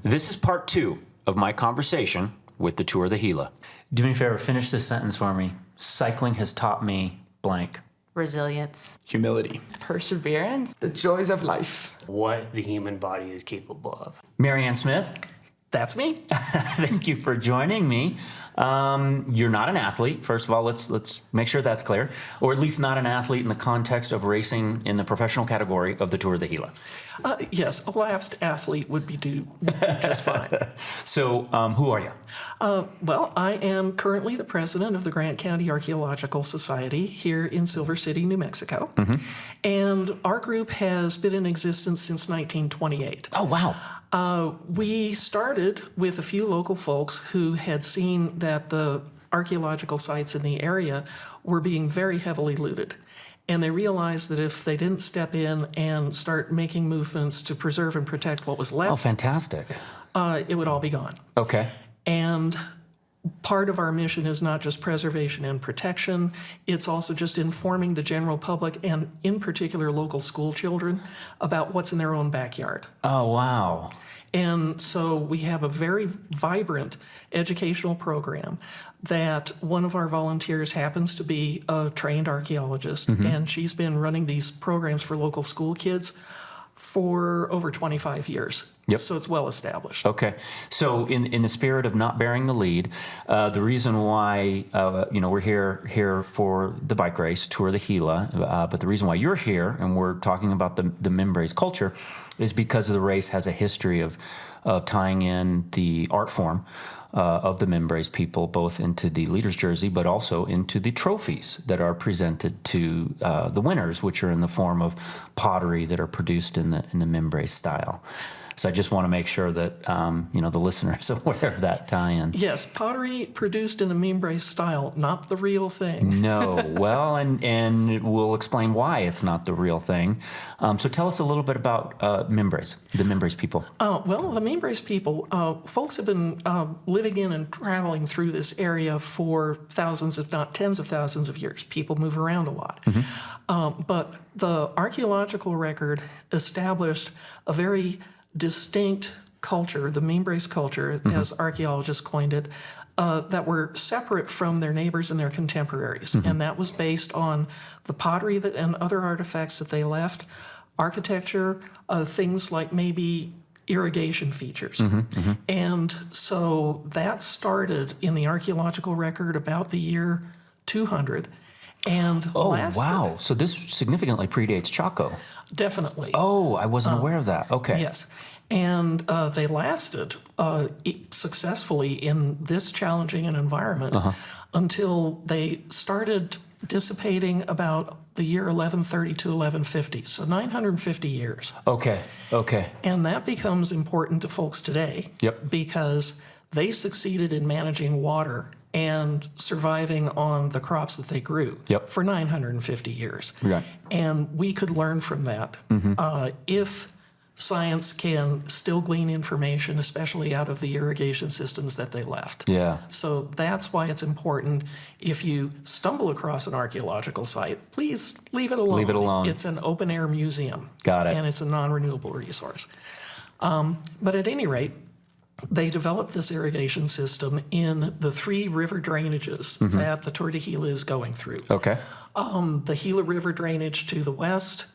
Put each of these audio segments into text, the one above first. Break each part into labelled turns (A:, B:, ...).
A: This is part 2 of my conversation with the Tour of the Gila. Do me a favor, finish this sentence for me. Cycling has taught me blank.
B: Resilience.
C: Humility.
B: Perseverance.
D: The joys of life.
E: What the human body is capable of.
A: Marianne Smith,
C: That's me.
A: thank you for joining me. You're not an athlete. First of all, let's make sure that's clear, or at least not an athlete in the context of racing in the professional category of the Tour of the Gila.
C: Yes, a lapsed athlete would be just fine.
A: So, who are you?
C: Well, I am currently the president of the Grant County Archeological Society here in Silver City, New Mexico. And our group has been in existence since 1928.
A: Oh, wow.
C: We started with a few local folks who had seen that the archaeological sites in the area were being very heavily looted. And they realized that if they didn't step in and start making movements to preserve and protect what was
A: Oh,
C: left,
A: fantastic.
C: it would all be gone.
A: Okay.
C: And part of our mission is not just preservation and protection, it's also just informing the general public and in particular local school children about what's in their own backyard.
A: Oh, wow.
C: And so we have a very vibrant educational program that one of our volunteers happens to be a trained archaeologist, and she's been running these programs for local school kids for over 25 years.
A: Yep.
C: So it's well established.
A: Okay. So in the spirit of not bearing the lead, the reason why we're here for the bike race, Tour of the Gila, but the reason why you're here and we're talking about the Mimbres culture is because the race has a history of tying in the art form of the Mimbres people, both into the leader's jersey, but also into the trophies that are presented to the winners, which are in the form of pottery that are produced in the Mimbres style. So I just want to make sure that the listener is aware of that tie-in.
C: Yes, pottery produced in the Mimbres style, not the real thing.
A: No, well, and we'll explain why it's not the real thing. So tell us a little bit about Mimbres, the Mimbres people.
C: Well, the Mimbres people, folks have been living in and traveling through this area for thousands, if not tens of thousands of years. People move around a lot. But the archaeological record established a very distinct culture, the Mimbres culture, as archaeologists coined it, that were separate from their neighbors and their contemporaries. And that was based on the pottery and other artifacts that they left, architecture, things like maybe irrigation features. And so that started in the archaeological record about the year 200 and lasted.
A: Wow. So this significantly predates Chaco.
C: Definitely.
A: Oh, I wasn't aware of that. Okay.
C: Yes. And they lasted successfully in this challenging an environment until they started dissipating about the year 1130 to 1150, so 950 years.
A: Okay.
C: And that becomes important to folks today because they succeeded in managing water and surviving on the crops that they grew for 950 years.
A: Right.
C: And we could learn from that if science can still glean information, especially out of the irrigation systems that they left.
A: Yeah.
C: So that's why it's important if you stumble across an archaeological site, please leave it alone.
A: Leave it alone.
C: It's an open-air museum.
A: Got it.
C: And it's a non-renewable resource. But at any rate, they developed this irrigation system in the 3 river drainages that the Tour de Gila is going through.
A: Okay.
C: The Gila River drainage to the west,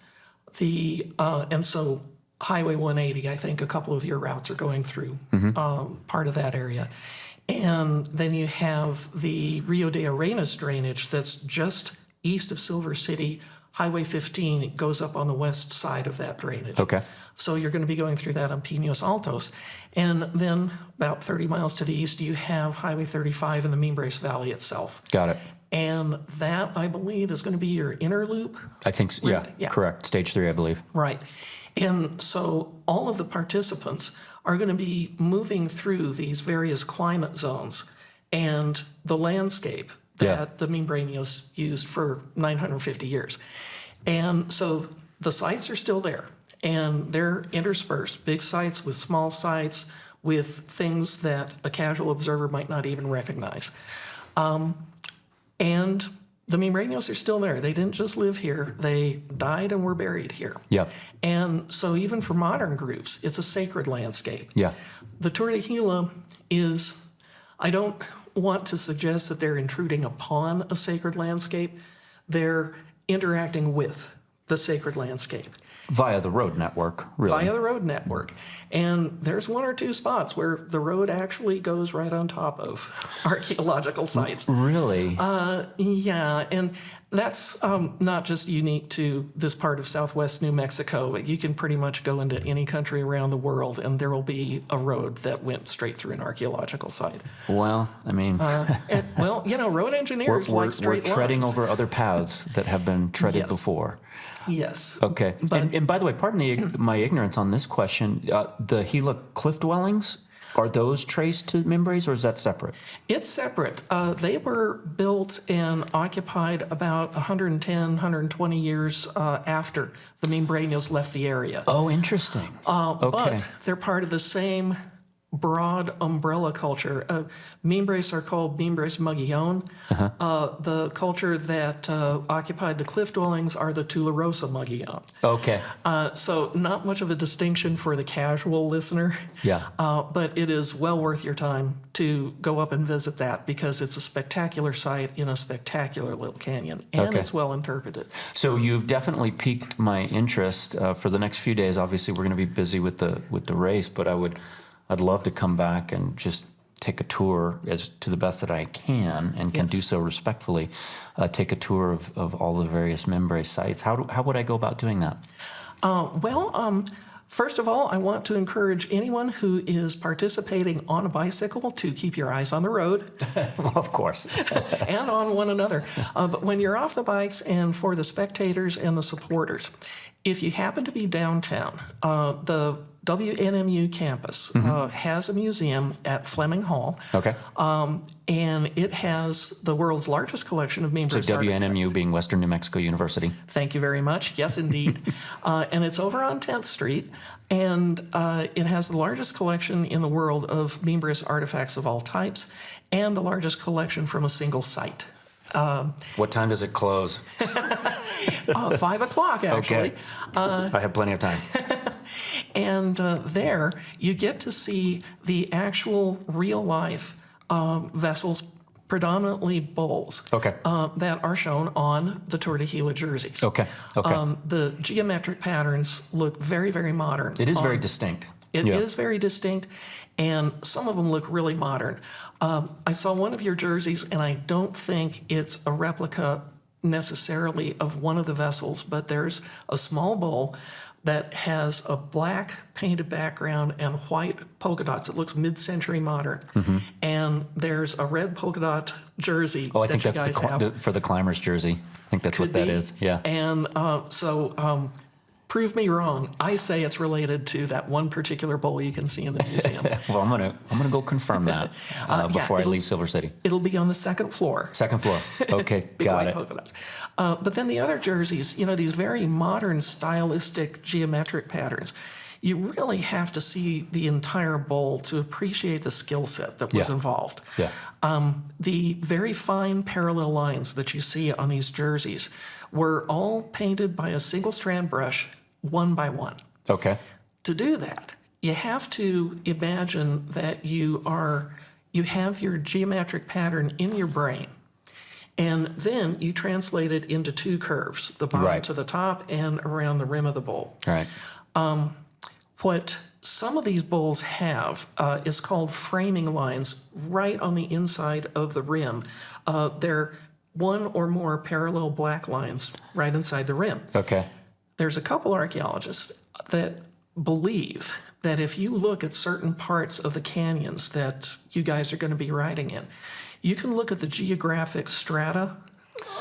C: and so Highway 180, I think a couple of your routes are going through part of that area. And then you have the Rio de Arenas drainage that's just east of Silver City. Highway 15, it goes up on the west side of that drainage.
A: Okay.
C: So you're going to be going through that on Pinos Altos. And then about 30 miles to the east, you have Highway 35 in the Mimbres Valley itself.
A: Got it.
C: And that, I believe, is going to be your inner loop.
A: I think so. Yeah, correct. Stage 3, I believe.
C: Right. And so all of the participants are going to be moving through these various climate zones and the landscape that the Mimbreños used for 950 years. And so the sites are still there, and they're interspersed, big sites with small sites with things that a casual observer might not even recognize. And the Membranios are still there. They didn't just live here. They died and were buried here.
A: Yeah.
C: And so even for modern groups, it's a sacred landscape.
A: Yeah.
C: The Tour de Gila is, I don't want to suggest that they're intruding upon a sacred landscape. They're interacting with the sacred landscape.
A: Via the road network, really.
C: Via the road network. And there's one or two spots where the road actually goes right on top of archaeological sites.
A: Really?
C: Yeah, and that's not just unique to this part of southwest New Mexico, but you can pretty much go into any country around the world and there will be a road that went straight through an archaeological site.
A: Well, I mean,
C: Well, road engineers like straight
A: we're treading
C: lines.
A: over other paths that have been treaded
C: Yes.
A: before.
C: Yes.
A: Okay.
C: But-
A: And by the way, pardon my ignorance on this question. The Gila cliff dwellings, are those traced to Mimbres or is that separate?
C: It's separate. They were built and occupied about 110, 120 years after the Membranios left the area.
A: Oh, interesting. Okay.
C: But they're part of the same broad umbrella culture. Mimbres are called Mimbres Magillon. The culture that occupied the cliff dwellings are the Tularosa Magillon.
A: Okay.
C: So not much of a distinction for the casual listener.
A: Yeah.
C: But it is well worth your time to go up and visit that because it's a spectacular site in a spectacular little canyon, and
A: Okay.
C: it's well interpreted.
A: So you've definitely piqued my interest for the next few days. Obviously, we're going to be busy with the race, but I'd love to come back and just take a tour as to the best that I can and can
C: Yes.
A: do so respectfully. Take a tour of all the various Mimbres sites. How would I go about doing that?
C: First of all, I want to encourage anyone who is participating on a bicycle to keep your eyes on the road
A: Well, of course.
C: and on one another. But when you're off the bikes, and for the spectators and the supporters, if you happen to be downtown, the WNMU campus has a museum at Fleming Hall.
A: Okay.
C: And it has the world's largest collection of
A: So
C: Mimbres
A: WNMU being Western New Mexico University.
C: Thank you very much. Yes, indeed. And it's over on 10th Street, and it has the largest collection in the world of Mimbres artifacts of all types, and the largest collection from a single site.
A: What time does it close?
C: 5 o'clock, actually.
A: Okay. I have plenty of time.
C: And there you get to see the actual real-life vessels, predominantly bulls,
A: Okay.
C: that are shown on the Tour de Gila jerseys.
A: Okay. Okay.
C: The geometric patterns look very, very modern.
A: It is very distinct.
C: It
A: Yeah.
C: is very distinct, and some of them look really modern. I saw one of your jerseys, and I don't think it's a replica necessarily of one of the vessels, but there's a small bull that has a black painted background and white polka dots. It looks mid-century modern. And there's a red polka dot jersey
A: Oh, I think
C: that you
A: that's
C: guys have.
A: for the climber's jersey. I think that's what
C: Could
A: that
C: be.
A: is. Yeah.
C: And prove me wrong. I say it's related to that one particular bull you can see in the museum.
A: Well, I'm gonna go confirm that before I
C: it'll-
A: leave Silver City.
C: It'll be on the second floor.
A: Second floor. Okay,
C: Big
A: got
C: white
A: it.
C: polka dots. But then the other jerseys, these very modern stylistic geometric patterns, you really have to see the entire bowl to appreciate the skill set that was
A: Yeah.
C: involved.
A: Yeah.
C: The very fine parallel lines that you see on these jerseys were all painted by a single strand brush, one by one.
A: Okay.
C: To do that, you have to imagine that you have your geometric pattern in your brain, and then you translate it into two curves, the bottom
A: Right.
C: to the top and around the rim of the bowl.
A: All right.
C: What some of these bowls have is called framing lines right on the inside of the rim. They're one or more parallel black lines right inside the rim.
A: Okay.
C: There's a couple archaeologists that believe that if you look at certain parts of the canyons that you guys are going to be riding in, you can look at the geographic strata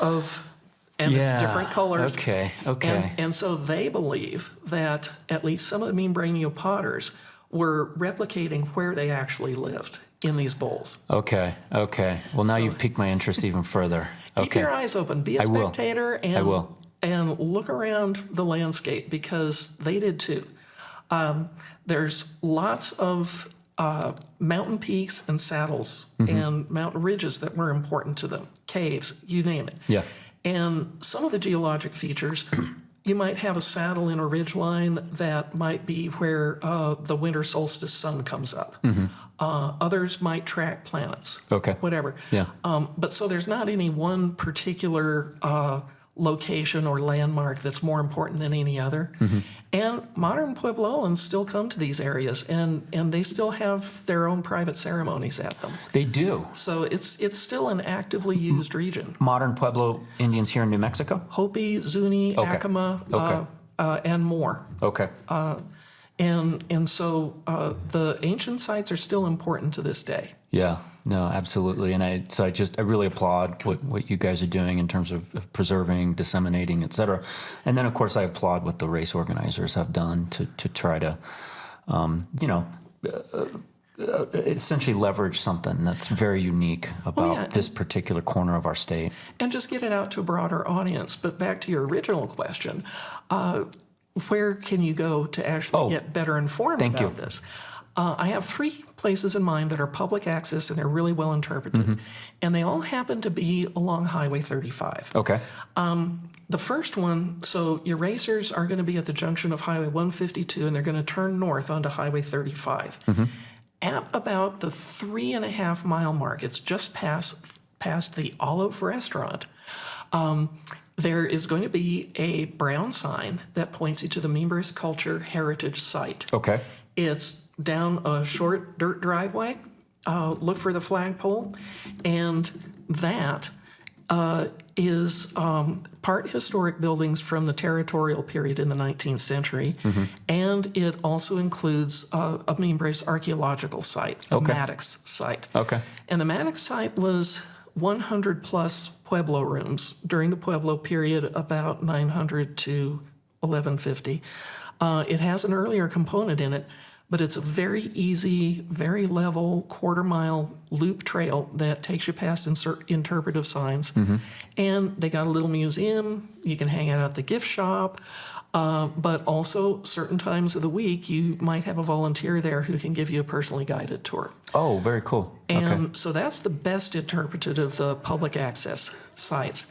C: and it's different colors.
A: Okay. Okay.
C: And so they believe that at least some of the Membranio potters were replicating where they actually lived in these bowls.
A: Okay. Okay. Well, now you've piqued my interest even further.
C: Keep
A: Okay.
C: your eyes open. Be a
A: I will.
C: spectator and
A: I will.
C: and look around the landscape because they did too. There's lots of mountain peaks and saddles and mountain ridges that were important to them. Caves, you name it.
A: Yeah.
C: And some of the geologic features, you might have a saddle in a ridge line that might be where the winter solstice sun comes up. Others might track planets.
A: Okay.
C: Whatever.
A: Yeah.
C: But so there's not any one particular location or landmark that's more important than any other. And modern Puebloans still come to these areas, and they still have their own private ceremonies at them.
A: They do.
C: So it's still an actively used region.
A: Modern Pueblo Indians here in New Mexico?
C: Hopi, Zuni,
A: Okay.
C: Acoma,
A: Okay.
C: and more.
A: Okay.
C: And so the ancient sites are still important to this day.
A: Yeah, no, absolutely. And I really applaud what you guys are doing in terms of preserving, disseminating, et cetera. And then, of course, I applaud what the race organizers have done to try to, essentially leverage something that's very unique about this particular corner of our state.
C: And just get it out to a broader audience. But back to your original question, where can you go to actually get better informed about this? I have 3 places in mind that are public access, and they're really well interpreted. And they all happen to be along Highway 35.
A: Okay.
C: The first one, so your racers are going to be at the junction of Highway 152, and they're going to turn north onto Highway 35. At about the 3.5 mile mark, it's just past the Olive Restaurant. There is going to be a brown sign that points you to the Mimbres Culture Heritage Site.
A: Okay.
C: It's down a short dirt driveway. Look for the flagpole, and that is part historic buildings from the territorial period in the 19th century, and it also includes a Mimbres archaeological site, the Maddox site.
A: Okay.
C: And the Maddox site was 100 plus Pueblo rooms during the Pueblo period, about 900 to 1150. It has an earlier component in it, but it's a very easy, very level quarter-mile loop trail that takes you past interpretive signs. And they got a little museum. You can hang out at the gift shop. But also, certain times of the week, you might have a volunteer there who can give you a personally guided tour.
A: Oh, very cool.
C: And so that's the best interpreted of the public access sites.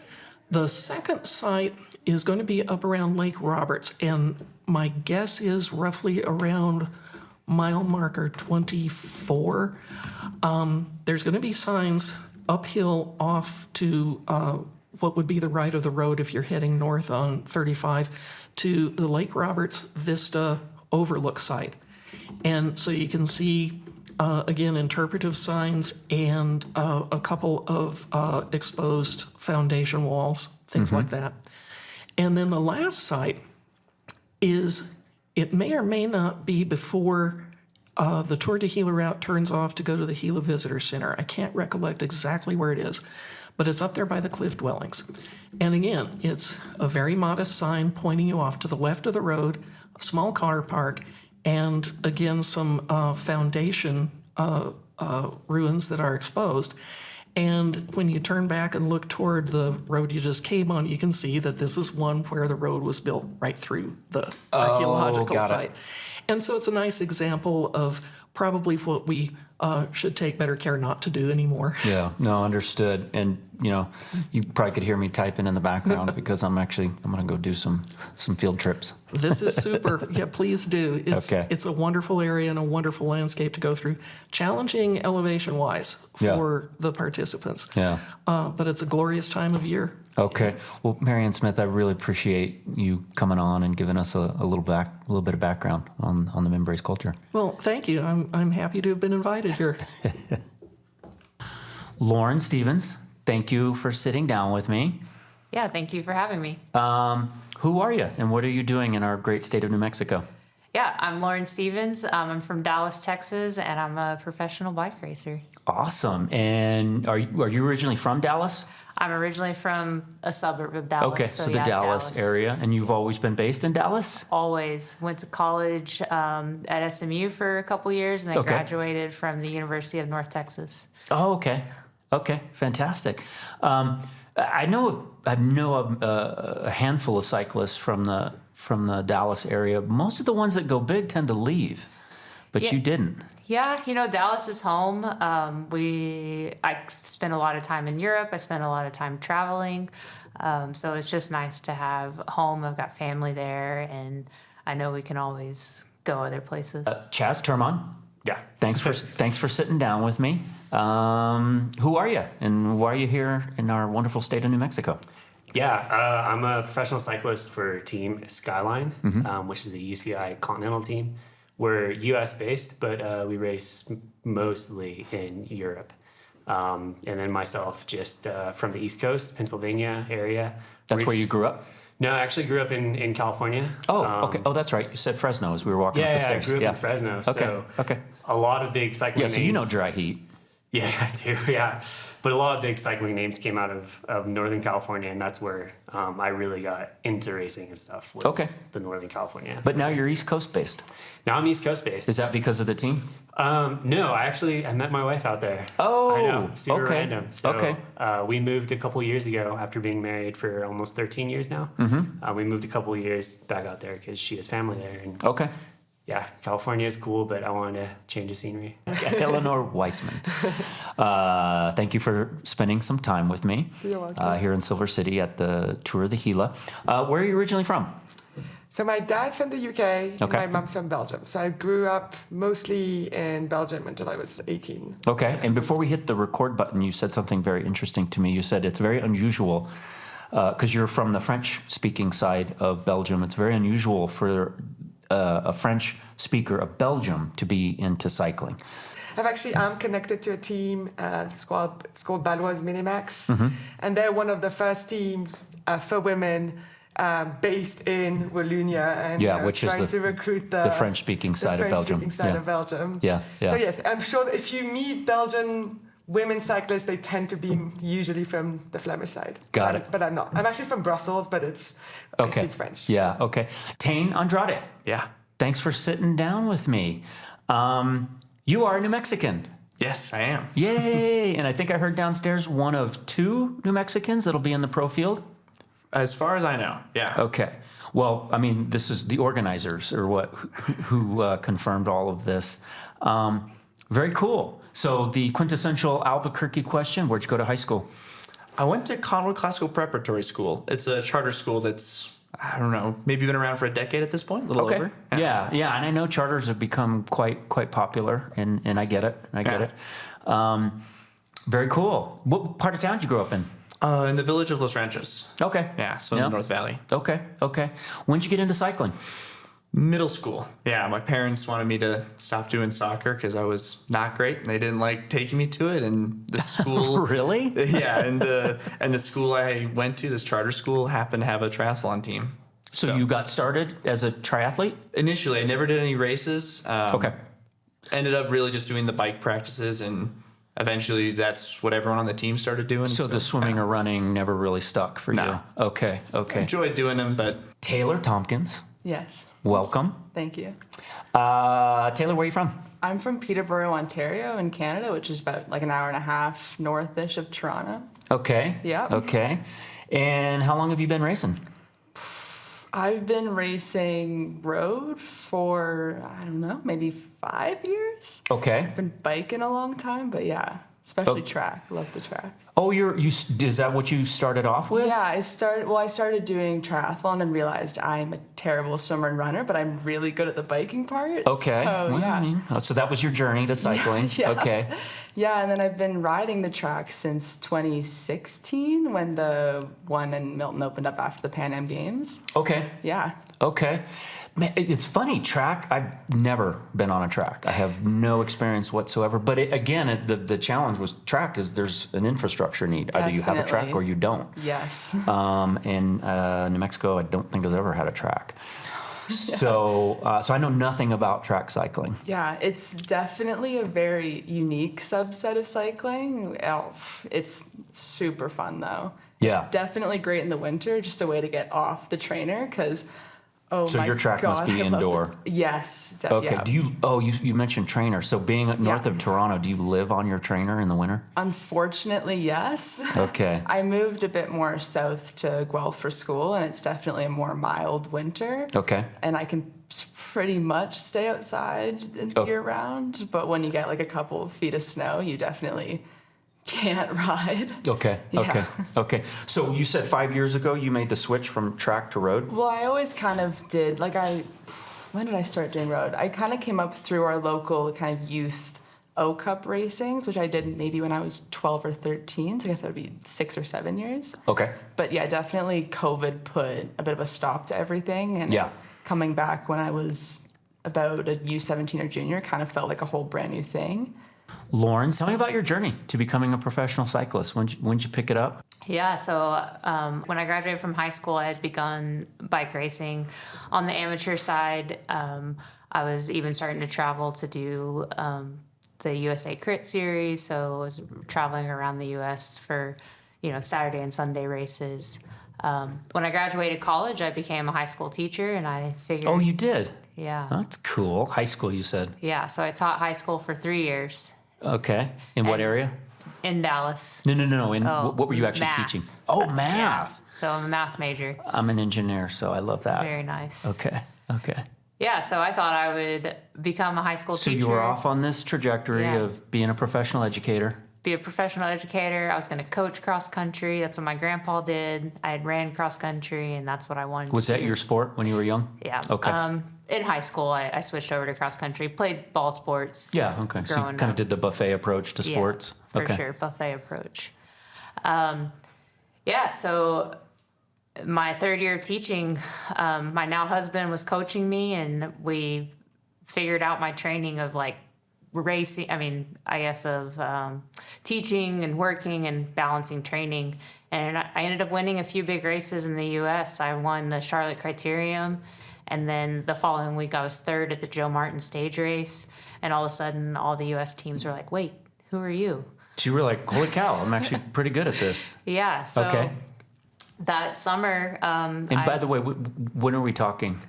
C: The second site is going to be up around Lake Roberts, and my guess is roughly around mile marker 24. There's going to be signs uphill off to what would be the right of the road if you're heading north on 35 to the Lake Roberts Vista overlook site. And so you can see, again, interpretive signs and a couple of exposed foundation walls, things like that. And then the last site is, it may or may not be before the Tour de Gila route turns off to go to the Gila Visitor Center. I can't recollect exactly where it is, but it's up there by the cliff dwellings. And again, it's a very modest sign pointing you off to the left of the road, a small car park, and again, some foundation ruins that are exposed. And when you turn back and look toward the road you just came on, you can see that this is one where the road was built right through the archaeological site. And so it's a nice example of probably what we should take better care not to do anymore.
A: Yeah, no, understood. And, you probably could hear me typing in the background because I'm going to go do some field trips.
C: This is super. Yeah, please do. It's a wonderful area and a wonderful landscape to go through. Challenging elevation-wise for the participants. Yeah. But it's a glorious time of year.
A: Okay. Well, Marianne Smith, I really appreciate you coming on and giving us a little bit of background on the Mimbres culture.
C: Well, thank you. I'm happy to have been invited here.
A: Lauren Stevens, thank you for sitting down with me.
B: Yeah, thank you for having me.
A: Who are you and what are you doing in our great state of New Mexico?
B: Yeah, I'm Lauren Stevens. I'm from Dallas, Texas, and I'm a professional bike racer.
A: Awesome. And are you originally from Dallas?
B: I'm originally from a suburb of Dallas.
A: Okay, so the Dallas area. And you've always been based in Dallas?
B: Always. Went to college at SMU for a couple years, and then graduated from the University of North Texas.
A: Oh, okay. Okay, fantastic. I know a handful of cyclists from the Dallas area. Most of the ones that go big tend to leave. but
B: Yeah.
A: you didn't.
B: Yeah, Dallas is home. I spent a lot of time in Europe. I spent a lot of time traveling. So it's just nice to have home. I've got family there, and I know we can always go other places.
A: Chaz Termon,
E: Yeah.
A: thanks for sitting down with me. Who are you, and why are you here in our wonderful state of New Mexico?
E: Yeah, I'm a professional cyclist for Team Skyline, which is the UCI Continental team. We're U.S. based, but we race mostly in Europe. And then myself, just from the East Coast, Pennsylvania area.
A: That's where you grew up?
E: No, I actually grew up in California.
A: Oh, okay. Oh, that's right. You said Fresno as we were walking up the
E: Yeah, I
A: stairs.
E: grew up in Fresno. So
A: Okay.
E: a lot of big cycling
A: Yeah,
E: names.
A: so you know dry heat.
E: Yeah, I do. Yeah, but a lot of big cycling names came out of Northern California, and that's where I really got into racing and stuff. Was the Northern California.
A: But now you're East Coast based.
E: Now I'm East Coast based.
A: Is that because of the team?
E: No, I met my wife out there.
A: Oh,
E: I know, super
A: okay.
E: random. So we moved a couple years ago after being married for almost 13 years now. Mm-hmm. We moved a couple years back out there because she has family there. And
A: Okay.
E: yeah, California is cool, but I wanted to change the scenery.
A: Eleanor Weissman. Thank you for spending some time with me here in Silver City at the Tour of the Gila. Where are you originally from?
D: So my dad's from the UK, and
A: Okay.
D: my mom's from Belgium. So I grew up mostly in Belgium until I was 18.
A: Okay, and before we hit the record button, you said something very interesting to me. You said it's very unusual, because you're from the French-speaking side of Belgium. It's very unusual for a French speaker of Belgium to be into cycling.
D: I'm connected to a team. It's called Baloise Minimax, and they're one of the first teams for women based in Wallonia, and
A: which is
D: trying to recruit the
A: French-speaking side of Belgium.
D: French-speaking side of Belgium.
A: Yeah.
D: So yes, I'm sure that if you meet Belgian women cyclists, they tend to be usually from the Flemish side.
A: Got it.
D: But I'm not. I'm actually from Brussels, but I speak French.
A: Yeah, okay. Tane Andrade.
F: Yeah.
A: Thanks for sitting down with me. You are a New Mexican.
F: Yes, I am.
A: Yay! And I think I heard downstairs one of 2 New Mexicans that'll be in the pro field.
F: As far as I know, yeah.
A: Okay. Well, I mean, this is the organizers or who confirmed all of this. Very cool. So the quintessential Albuquerque question, where'd you go to high school?
F: I went to Conroe Classical Preparatory School. It's a charter school that's, I don't know, maybe been around for a decade at this point, a little over.
A: Yeah, and I know charters have become quite popular, and I get it. Very cool. What part of town did you grow up in?
F: In the village of Los Ranchos.
A: Okay.
F: Yeah, so in the North Valley.
A: Okay. When did you get into cycling?
F: Middle school. Yeah, my parents wanted me to stop doing soccer because I was not great, and they didn't like taking me to it. And the school,
A: Really?
F: Yeah, and the school I went to, this charter school, happened to have a triathlon team.
A: So you got started as a triathlete?
F: Initially, I never did any races.
A: Okay.
F: Ended up really just doing the bike practices, and eventually that's what everyone on the team started doing.
A: So the swimming or running never really stuck for
F: No.
A: you? Okay.
F: Enjoyed doing them, but
A: Taylor Tompkins,
G: Yes,
A: welcome.
G: thank you.
A: Taylor, where are you from?
G: I'm from Peterborough, Ontario in Canada, which is about like an hour and a half north-ish of Toronto.
A: Okay.
G: Yeah.
A: Okay. And how long have you been racing?
G: I've been racing road for, I don't know, maybe 5 years.
A: Okay.
G: I've been biking a long time, but yeah, especially track. Love the track.
A: Oh, is that what you started off with?
G: Yeah, I started doing triathlon and realized I'm a terrible swimmer and runner, but I'm really good at the biking part.
A: Okay.
G: So,
A: Well,
G: yeah.
A: so that was your journey to cycling.
G: Yeah.
A: Okay.
G: Yeah, and then I've been riding the track since 2016 when the one in Milton opened up after the Pan Am Games.
A: Okay.
G: Yeah.
A: Okay. Man, it's funny, track, I've never been on a track. I have no experience whatsoever. But the challenge with track is there's an infrastructure need. Either you have a track
G: Definitely.
A: or you don't.
G: Yes.
A: And New Mexico, I don't think has ever had a track. So I know nothing about track cycling.
G: Yeah, it's definitely a very unique subset of cycling. It's super fun though.
A: Yeah.
G: It's definitely great in the winter, just a way to get off the trainer because Oh
A: So
G: my
A: your track must
G: God,
A: be
G: I love
A: indoor.
G: it. Yes.
A: Okay.
G: Yeah.
A: Do you? Oh, you mentioned trainer. So being north of Toronto, do you live on your trainer in the winter?
G: Unfortunately, yes.
A: Okay.
G: I moved a bit more south to Guelph for school, and it's definitely a more mild winter.
A: Okay.
G: And I can pretty much stay outside
A: Oh.
G: year round. But when you get like a couple of feet of snow, you definitely can't ride.
A: Okay.
G: Yeah.
A: Okay. Okay. So you said 5 years ago you made the switch from track to road.
G: Well, I always kind of did. When did I start doing road? I kind of came up through our local kind of youth O Cup racings, which I did maybe when I was 12 or 13. So I guess that would be 6 or 7 years.
A: Okay.
G: But yeah, definitely COVID put a bit of a stop to everything. And
A: Yeah.
G: coming back when I was about a U17 or junior kind of felt like a whole brand new thing.
A: Lauren, tell me about your journey to becoming a professional cyclist. When'd you pick it up?
B: Yeah, so when I graduated from high school, I had begun bike racing. On the amateur side, I was even starting to travel to do the USA Crit Series. So I was traveling around the U.S. for, Saturday and Sunday races. When I graduated college, I became a high school teacher, and I figured...
A: Oh, you did?
B: Yeah.
A: That's cool. High school, you said.
B: Yeah, so I taught high school for 3 years
A: Okay. In what
B: And-
A: area?
B: in Dallas.
A: No. In
B: Oh,
A: what were you actually
B: math.
A: teaching? Oh, math.
B: So I'm a math major.
A: I'm an engineer, so I love that.
B: Very nice.
A: Okay.
B: Yeah, so I thought I would become a high school
A: So
B: teacher.
A: you were off on this trajectory
B: Yeah.
A: of being a professional educator.
B: Be a professional educator. I was going to coach cross country. That's what my grandpa did. I had ran cross country, and that's what I wanted
A: Was
B: to
A: that
B: do.
A: your sport when you were young?
B: Yeah.
A: Okay.
B: In high school, I switched over to cross country. Played ball sports.
A: Yeah, okay. So you
B: growing
A: kind of
B: up.
A: did the buffet approach to
B: Yeah,
A: sports.
B: for
A: Okay.
B: sure, buffet approach. So my third year of teaching, my now husband was coaching me, and we figured out my training of like racing. Of teaching and working and balancing training. And I ended up winning a few big races in the U.S. I won the Charlotte Criterium. And then the following week, I was third at the Joe Martin stage race. And all of a sudden, all the U.S. teams were like, wait, who are you?
A: So you were like, holy cow, I'm actually pretty good at this.
B: Yeah. So
A: Okay.
B: that summer,
A: And by the way, when are we talking?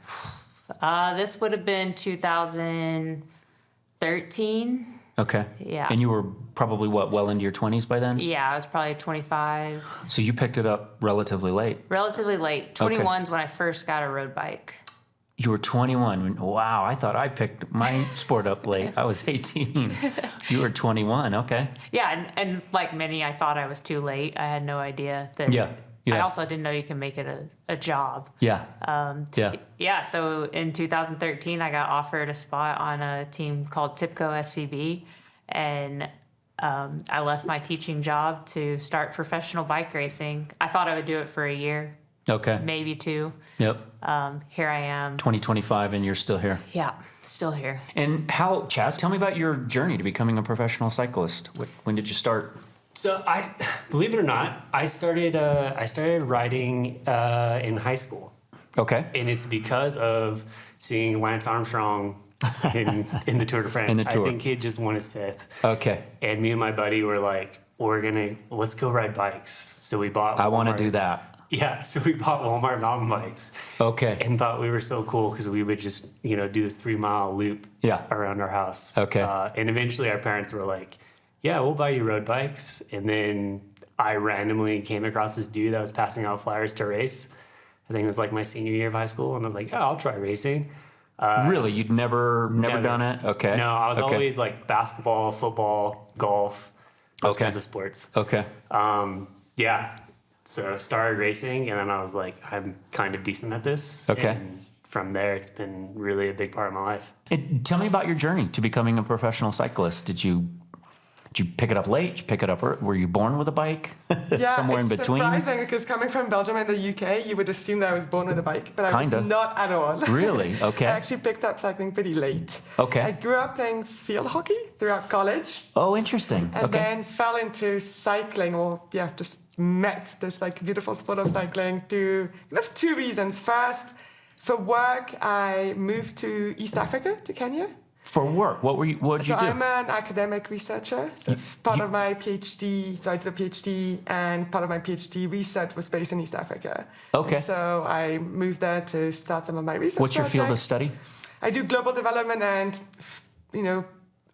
B: this would have been 2013.
A: Okay.
B: Yeah.
A: And you were probably, well into your 20s by then?
B: Yeah, I was probably 25.
A: So you picked it up relatively late.
B: Relatively late. 21 is when I first got a road bike.
A: You were 21. Wow, I thought I picked my sport up late. I was 18. You were 21. Okay.
B: Yeah, and like many, I thought I was too late. I had no idea that.
A: Yeah.
B: I also didn't know you can make it a job.
A: Yeah. Yeah.
B: Yeah, so in 2013, I got offered a spot on a team called TIPCO SVB, and I left my teaching job to start professional bike racing. I thought I would do it for a year,
A: Okay.
B: maybe 2.
A: Yep.
B: Here I am.
A: 2025 and you're still here.
B: Yeah, still here.
A: And Chaz, tell me about your journey to becoming a professional cyclist. When did you start?
E: So believe it or not, I started riding in high school,
A: Okay.
E: and it's because of seeing Lance Armstrong in the Tour de France.
A: In the Tour.
E: I think he had just won his 5th,
A: Okay.
E: and me and my buddy were like, let's go ride bikes. So we bought.
A: I want to
E: Walmart-
A: do that.
E: Yeah, so we bought Walmart mountain bikes
A: Okay.
E: and thought we were so cool because we would just do this 3-mile loop
A: Yeah.
E: around our house.
A: Okay.
E: And eventually our parents were like, yeah, we'll buy you road bikes. And then I randomly came across this dude that was passing out flyers to race. I think it was like my senior year of high school. And I was like, yeah, I'll try racing.
A: Really? You'd never done it? Okay.
E: No, I was
A: Okay.
E: always like basketball, football, golf, those
A: Okay.
E: kinds of sports.
A: Okay.
E: Yeah. So started racing, and then I was like, I'm kind of decent at this.
A: Okay.
E: And from there, it's been really a big part of my life.
A: And tell me about your journey to becoming a professional cyclist. Did you pick it up late? Did you pick it up early? Were you born with a bike?
D: Yeah,
A: Somewhere in
D: it's
A: between?
D: surprising because coming from Belgium and the UK, you would assume that I was born with a bike, but I
A: Kinda.
D: was not at all.
A: Really? Okay.
D: I actually picked up cycling pretty late.
A: Okay.
D: I grew up playing field hockey throughout college,
A: Oh, interesting.
D: and
A: Okay.
D: then fell into cycling, just met this like beautiful sport of cycling through kind of 2 reasons. First, for work, I moved to East Africa, to Kenya.
A: For work, what did you
D: So
A: do?
D: I'm an academic researcher. So part of my PhD, so I did a PhD, and part of my PhD research was based in East Africa.
A: Okay.
D: And so I moved there to start some of my research
A: What's your field of
D: projects.
A: study?
D: I do global development and,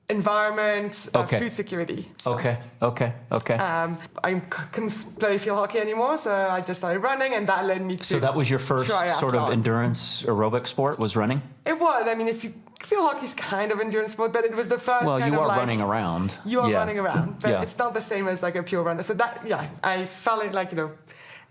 D: environment,
A: Okay.
D: food security. stuff.
A: Okay.
D: I couldn't play field hockey anymore, so I just started running, and that led me to.
A: So that was your first sort of
D: triathlon.
A: endurance aerobic sport, was running?
D: It was. I mean, if you field hockey's kind of endurance sport, but it was the first.
A: Well,
D: kind
A: you
D: of
A: are
D: like,
A: running around.
D: You are
A: Yeah.
D: running around, but
A: Yeah.
D: it's not the same as like a pure runner. So that, I felt it like,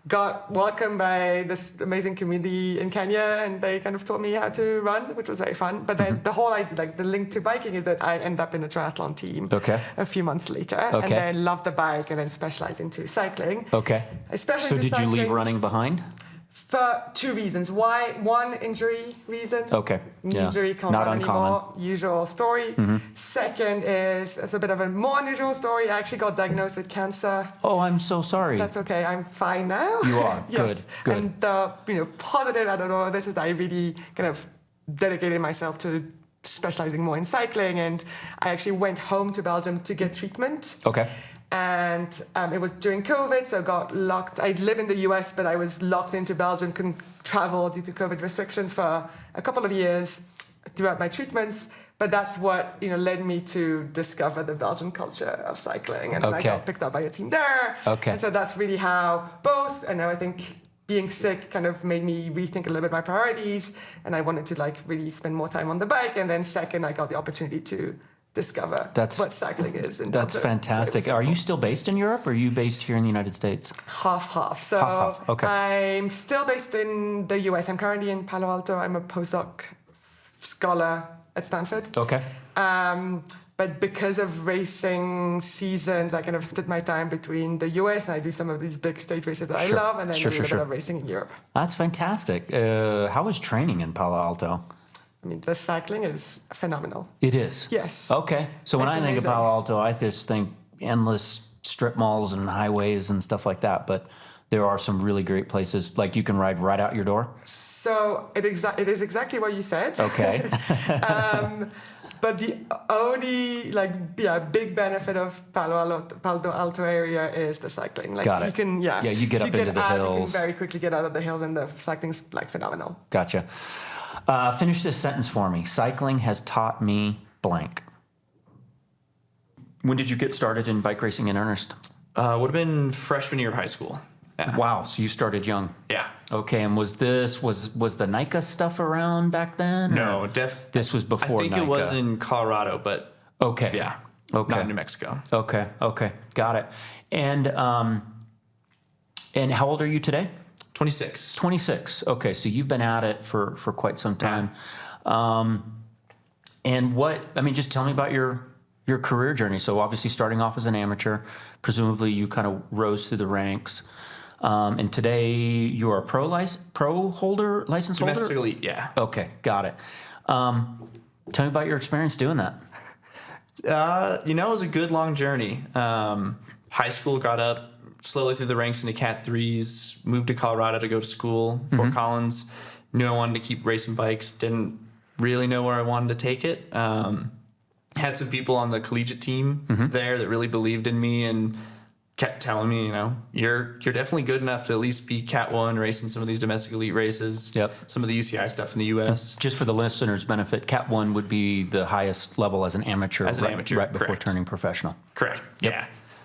D: got welcomed by this amazing community in Kenya, and they kind of taught me how to run, which was very fun. But then the whole idea, like the link to biking, is that I end up in a triathlon team
A: Okay.
D: a few months later,
A: Okay.
D: and then loved the bike, and then specialized into cycling.
A: Okay.
D: Especially
A: So
D: into
A: did you leave
D: cycling
A: running behind?
D: For two reasons. Why? One, injury reasons.
A: Okay. Yeah.
D: Injury can't
A: Not
D: run
A: uncommon.
D: anymore. Usual story. Second is, it's a bit of a more unusual story. I actually got diagnosed with cancer.
A: Oh, I'm so sorry.
D: That's okay. I'm fine now.
A: You are?
D: Yes.
A: Good.
D: And the positive, I don't know, this is that I really kind of dedicated myself to specializing more in cycling, and I actually went home to Belgium to get treatment.
A: Okay.
D: And it was during COVID, so got locked. I live in the US, but I was locked into Belgium, couldn't travel due to COVID restrictions for a couple of years throughout my treatments. But that's what led me to discover the Belgian culture of cycling, and then I
A: Okay.
D: got picked up by a team there.
A: Okay.
D: And so that's really how both, and I think being sick kind of made me rethink a little bit my priorities, and I wanted to really spend more time on the bike. And then second, I got the opportunity to discover what cycling is. In
A: That's
D: Belgium.
A: fantastic.
D: So it was
A: Are you
D: cool.
A: still based in Europe, or are you based here in the United States?
D: Half. So
A: Half. Okay.
D: I'm still based in the US. I'm currently in Palo Alto. I'm a postdoc scholar at Stanford.
A: Okay.
D: But because of racing seasons, I kind of split my time between the US, and I do some of these big stage races that I
A: Sure.
D: love, and then
A: Sure,
D: do a
A: sure,
D: bit of racing in Europe.
A: That's fantastic. How is training in Palo Alto?
D: I mean, the cycling is phenomenal.
A: It is.
D: Yes.
A: Okay. So when
D: It's
A: I think of
D: amazing.
A: Palo Alto, I just think endless strip malls and highways and stuff like that. But there are some really great places, like you can ride right out your door.
D: So it is exactly what you said.
A: Okay.
D: But the only big benefit of Palo Alto area is the cycling.
A: Got it.
D: You can
A: you get up into the
D: You
A: hills.
D: can very quickly get out of the hills, and the cycling's phenomenal.
A: Gotcha. Finish this sentence for me. Cycling has taught me blank. When did you get started in bike racing in earnest?
F: Would have been freshman year of high school. Yeah.
A: Wow. So you started young.
F: Yeah.
A: Okay. And was the NICA stuff around back then?
F: No,
A: or
F: definitely.
A: This was before
F: I think
A: NICA.
F: it was in Colorado, but
A: Okay.
F: yeah.
A: Okay.
F: Not in New Mexico.
A: Okay. Got it. And how old are you today?
F: 26.
A: 26. Okay, so you've been at it for quite some time. And just tell me about your career journey. So obviously starting off as an amateur, presumably you kind of rose through the ranks. And today you are a license holder?
F: Domestic elite, yeah.
A: Okay, got it. Tell me about your experience doing that.
F: It was a good long journey. High school, got up slowly through the ranks into Cat 3s, moved to Colorado to go to school, Fort Collins. Knew I wanted to keep racing bikes, didn't really know where I wanted to take it. Had some people on the collegiate team there that really believed in me and kept telling me, you're definitely good enough to at least be Cat 1 racing some of these domestic elite races.
A: Yep.
F: Some of the UCI stuff in the U.S.
A: Just for the listeners' benefit, Cat 1 would be the highest level as an amateur, right before
F: correct.
A: turning professional.
F: Correct.
A: Yep.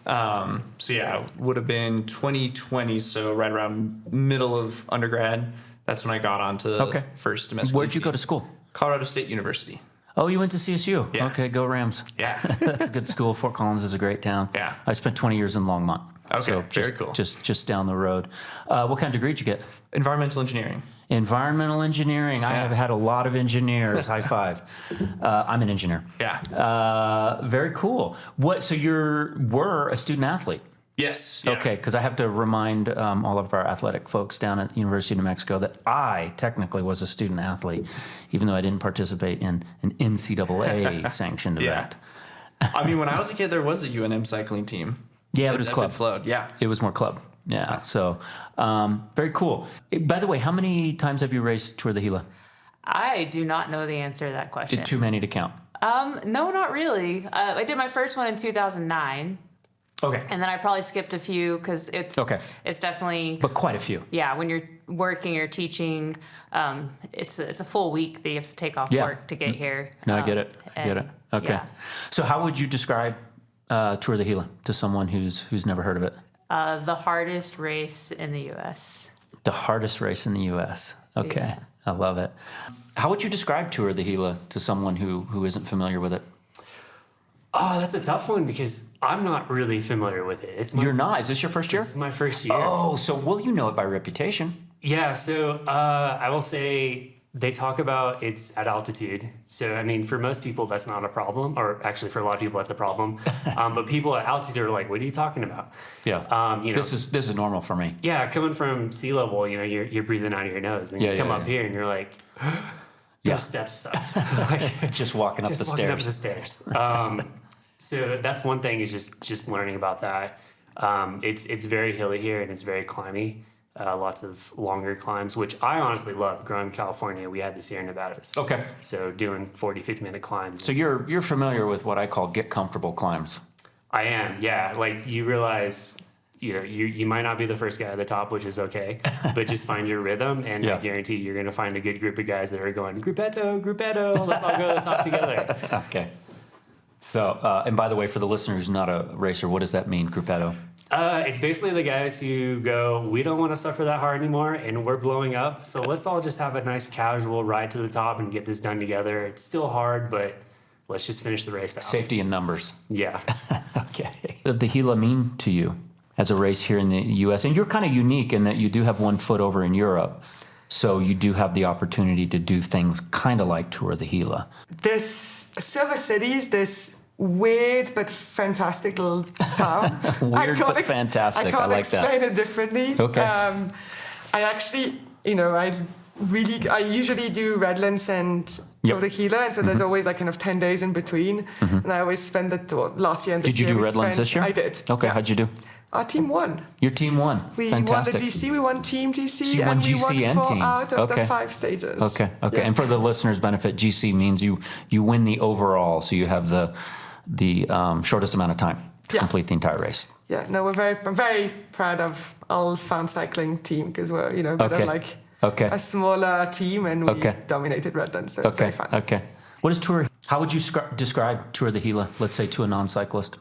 F: Yeah. Would have been 2020, so right around middle of undergrad. That's when I got onto the first domestic.
A: Where'd you
F: elite
A: go
F: team.
A: to school?
F: Colorado State University.
A: Oh, you went to CSU.
F: Yeah.
A: Okay, go Rams.
F: Yeah.
A: That's a good school. Fort Collins is a great town.
F: Yeah.
A: I spent 20 years in Longmont.
F: Okay,
A: So
F: very cool.
A: Just down the road. What kind of degree did you get?
F: Environmental engineering.
A: Environmental engineering. I have had a lot of engineers. High five. I'm an engineer.
F: Yeah.
A: Very cool. So were a student athlete?
F: Yes. Yeah.
A: Okay, because I have to remind all of our athletic folks down at the University of New Mexico that I technically was a student athlete, even though I didn't participate in an NCAA sanctioned event.
F: I mean, when I was a kid, there was a UNM cycling team.
A: Yeah, but it was
F: that
A: club.
F: Flowed. Yeah.
A: It was more club. Yeah, so very cool. By the way, how many times have you raced Tour de Gila?
B: I do not know the answer to that question.
A: Too many to count.
B: No, not really. I did my first one in 2009.
A: Okay.
B: And then I probably skipped a few because it's definitely,
A: But quite a few.
B: yeah, when you're working or teaching, it's a full week that you have to take off
A: Yeah.
B: work to get here.
A: No, I get it. I get it.
B: and,
A: Okay.
B: yeah.
A: So how would you describe Tour de Gila to someone who's never heard of it?
B: The hardest race in the U.S.
A: The hardest race in the U.S. Okay.
B: Yeah.
A: I love it. How would you describe Tour de Gila to someone who isn't familiar with it?
E: Oh, that's a tough one because I'm not really familiar with it. It's my,
A: You're not? Is this your first year?
E: This is my first year.
A: Oh, so well, you know it by reputation.
E: Yeah, so I will say they talk about it's at altitude. So, I mean, for most people, that's not a problem. Or actually, for a lot of people, that's a problem. But people at altitude are like, what are you talking about?
A: Yeah.
E: You know,
A: This is normal for me.
E: yeah, coming from sea level, you know, you're breathing out of your nose. And
A: Yeah,
E: you come
A: yeah,
E: up
A: yeah.
E: here and you're like,
A: Yeah.
E: those steps sucked. Like,
A: Just walking up
E: just
A: the
E: walking
A: stairs.
E: up the stairs. So that's one thing is just learning about that. It's very hilly here and it's very climby. Lots of longer climbs, which I honestly love. Growing in California, we had the Sierra Nevadas.
A: Okay.
E: So doing 40, 50-minute climbs.
A: So you're familiar with what I call get comfortable climbs.
E: I am, yeah. Like you realize, you know, you might not be the first guy at the top, which is okay, but just find your rhythm, and
A: Yeah.
E: I guarantee you're going to find a good group of guys that are going gruppetto, gruppetto. Let's all go to the top together.
A: Okay. So, and by the way, for the listener who's not a racer, what does that mean, gruppetto?
E: It's basically the guys who go, we don't want to suffer that hard anymore, and we're blowing up. So let's all just have a nice casual ride to the top and get this done together. It's still hard, but let's just finish the race out.
A: Safety in numbers.
E: Yeah.
A: Okay. What does the Gila mean to you as a race here in the U.S.? And you're kind of unique in that you do have one foot over in Europe. So you do have the opportunity to do things kind of like Tour de Gila.
D: This Silver City is this weird but fantastic little town.
A: Weird but fantastic.
D: I
A: I
D: can't
A: like that.
D: explain it differently.
A: Okay.
D: I actually, you know, I usually do Redlands and
A: Yep.
D: Tour de Gila, and so there's always like kind of 10 days in between. And I always spend it, last year and this
A: Did you
D: year.
A: do
D: we
A: Redlands
D: spent-
A: this year?
D: I did.
A: Okay,
D: Yeah.
A: how'd you do?
D: Our team won.
A: Your team won.
D: We
A: Fantastic.
D: won the GC, we won Team GC,
A: So you won
D: and we
A: GC
D: won
A: and
D: 4
A: team.
D: out of
A: Okay.
D: the 5 stages.
A: Okay.
D: Yeah.
A: And for the listeners' benefit, GC means you win the overall, so you have the shortest amount of time to
D: Yeah.
A: complete the entire race.
D: Yeah, no, I'm very proud of our fan cycling team because we're, you know,
A: Okay.
D: they're like
A: Okay.
D: a smaller team and we
A: Okay.
D: dominated Redlands, so it's
A: Okay.
D: very fun.
A: Okay. What is Tour? How would you describe Tour de Gila? Let's say to a non-cyclist.